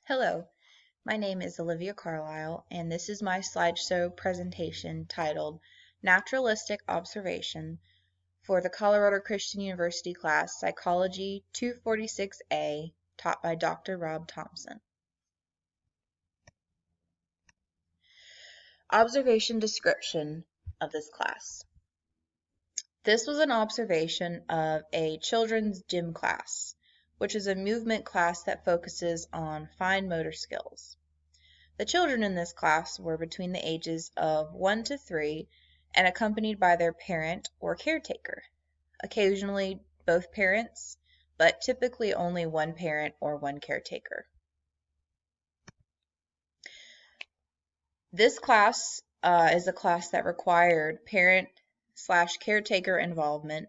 Hello, my name is Olivia Carlisle, and this is my slideshow presentation titled Naturalistic Observation for the Colorado Christian University class Psychology 246A, taught by Dr. Rob Thompson. Observation description of this class. This was an observation of a children's gym class, which is a movement class that focuses on fine motor skills. The children in this class were between the ages of 1 to 3 and accompanied by their parent or caretaker, occasionally both parents, but typically only one parent or one caretaker. This class is a class that required parent/caretaker involvement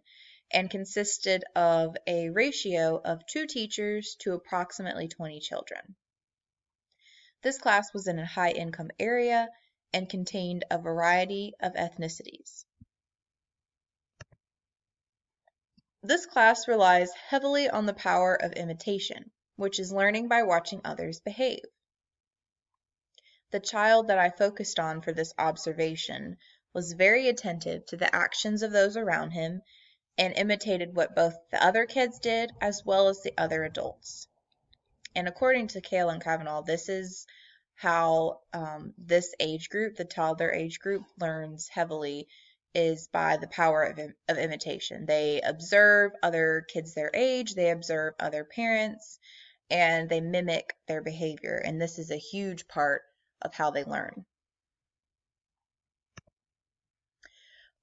and consisted of a ratio of 2 teachers to approximately 20 children. This class was in a high-income area and contained a variety of ethnicities. This class relies heavily on the power of imitation, which is learning by watching others behave. The child that I focused on for this observation was very attentive to the actions of those around him and imitated what both the other kids did as well as the other adults. And according to Kale and Kavanaugh, this is how this age group, the toddler age group, learns heavily is by the power of imitation. They observe other kids their age, they observe other parents, and they mimic their behavior. And this is a huge part of how they learn.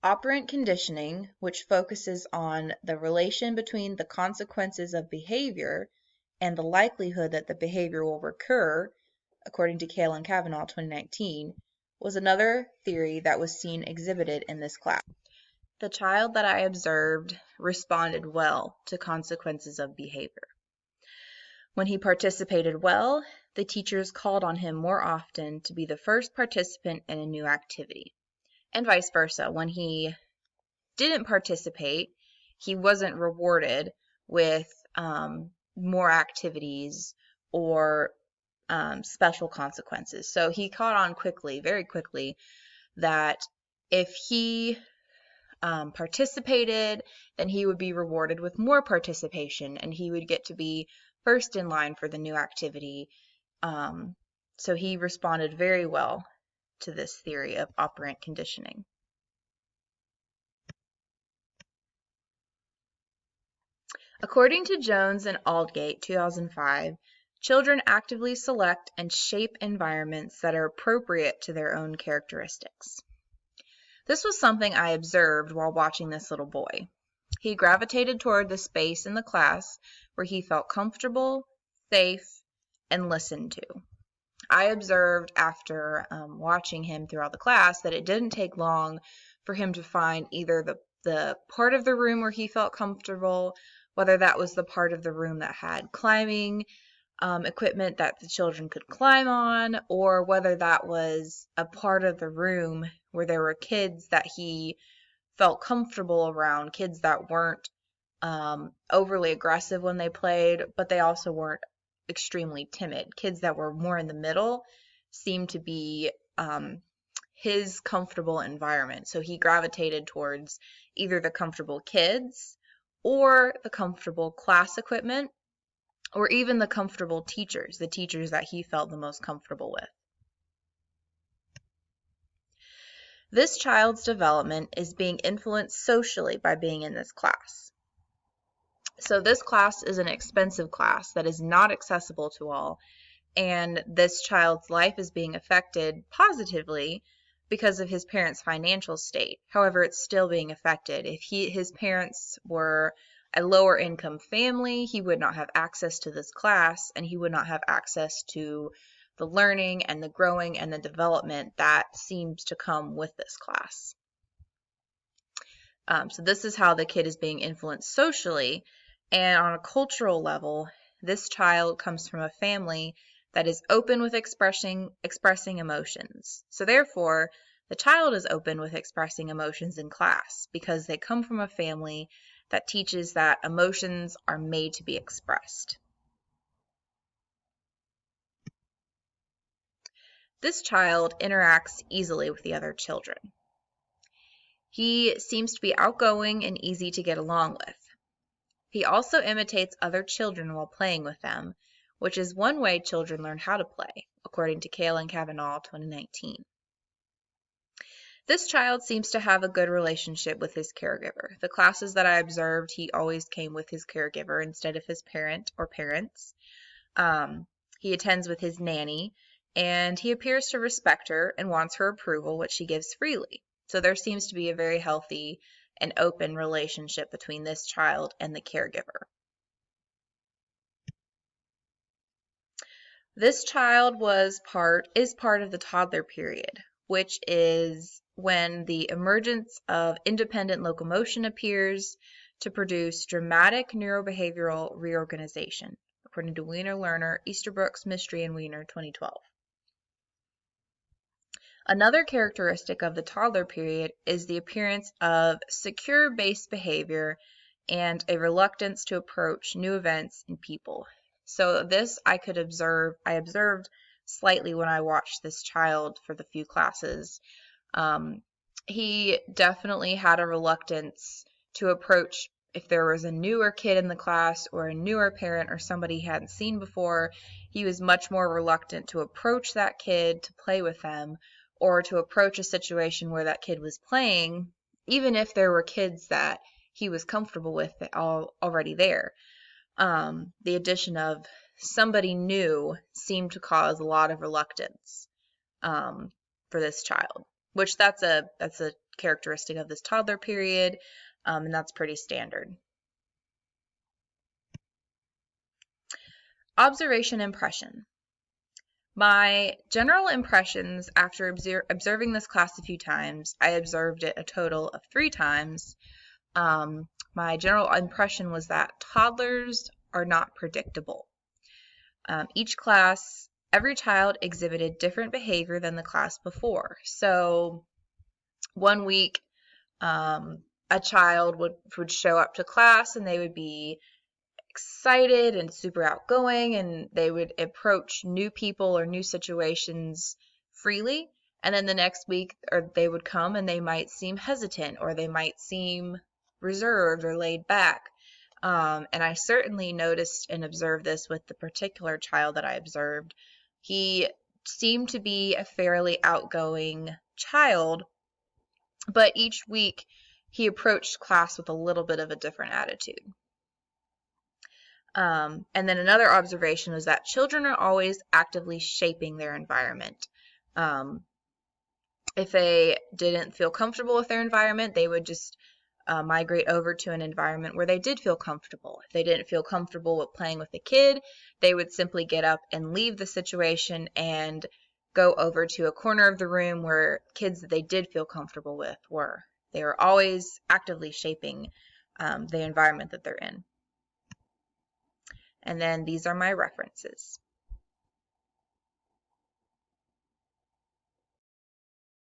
Operant conditioning, which focuses on the relation between the consequences of behavior and the likelihood that the behavior will recur, according to Kale and Kavanaugh 2019, was another theory that was seen exhibited in this class. The child that I observed responded well to consequences of behavior. When he participated well, the teachers called on him more often to be the first participant in a new activity, and vice versa. When he didn't participate, he wasn't rewarded with more activities or special consequences. So he caught on quickly, very quickly, that if he participated, then he would be rewarded with more participation and he would get to be first in line for the new activity. So he responded very well to this theory of operant conditioning. According to Jones and Aldgate, 2005, children actively select and shape environments that are appropriate to their own characteristics. This was something I observed while watching this little boy. He gravitated toward the space in the class where he felt comfortable, safe, and listened to. I observed after watching him throughout the class that it didn't take long for him to find either the part of the room where he felt comfortable, whether that was the part of the room that had climbing equipment that the children could climb on, or whether that was a part of the room where there were kids that he felt comfortable around, kids that weren't overly aggressive when they played, but they also weren't extremely timid. Kids that were more in the middle seemed to be his comfortable environment. So he gravitated towards either the comfortable kids or the comfortable class equipment, or even the comfortable teachers, the teachers that he felt the most comfortable with. This child's development is being influenced socially by being in this class. So this class is an expensive class that is not accessible to all, and this child's life is being affected positively because of his parents' financial state. However, it's still being affected. If his parents were a lower income family, he would not have access to this class, and he would not have access to the learning and the growing and the development that seems to come with this class. So this is how the kid is being influenced socially, and on a cultural level, this child comes from a family that is open with expressing emotions. So therefore, the child is open with expressing emotions in class because they come from a family that teaches that emotions are made to be expressed. This child interacts easily with the other children. He seems to be outgoing and easy to get along with. He also imitates other children while playing with them, which is one way children learn how to play, according to Kale and Kavanaugh 2019. This child seems to have a good relationship with his caregiver. The classes that I observed, he always came with his caregiver instead of his parent or parents. He attends with his nanny, and he appears to respect her and wants her approval, which she gives freely. So there seems to be a very healthy and open relationship between this child and the caregiver. This child is part of the toddler period, which is when the emergence of independent locomotion appears to produce dramatic neurobehavioral reorganization, according to Weiner-Lerner, Easterbrook, Mistry, and Weiner, 2012. Another characteristic of the toddler period is the appearance of secure-based behavior and a reluctance to approach new events and people. So this I observed slightly when I watched this child for the few classes. He definitely had a reluctance to approach if there was a newer kid in the class or a newer parent or somebody he hadn't seen before. He was much more reluctant to approach that kid to play with them, or to approach a situation where that kid was playing, even if there were kids that he was comfortable with already there. The addition of somebody new seemed to cause a lot of reluctance for this child, which that's a characteristic of this toddler period, and that's pretty standard. Observation impression. My general impressions after observing this class a few times, I observed it a total of 3 times. My general impression was that toddlers are not predictable. Each class, every child exhibited different behavior than the class before. So one week, a child would show up to class and they would be excited and super outgoing, and they would approach new people or new situations freely. And then the next week, or they would come and they might seem hesitant, or they might seem reserved or laid back. And I certainly noticed and observed this with the particular child that I observed. He seemed to be a fairly outgoing child, but each week he approached class with a little bit of a different attitude. And then another observation was that children are always actively shaping their environment. If they didn't feel comfortable with their environment, they would just migrate over to an environment where they did feel comfortable. If they didn't feel comfortable with playing with a kid, they would simply get up and leave the situation and go over to a corner of the room where kids that they did feel comfortable with were. They were always actively shaping the environment that they're in. And then these are my references.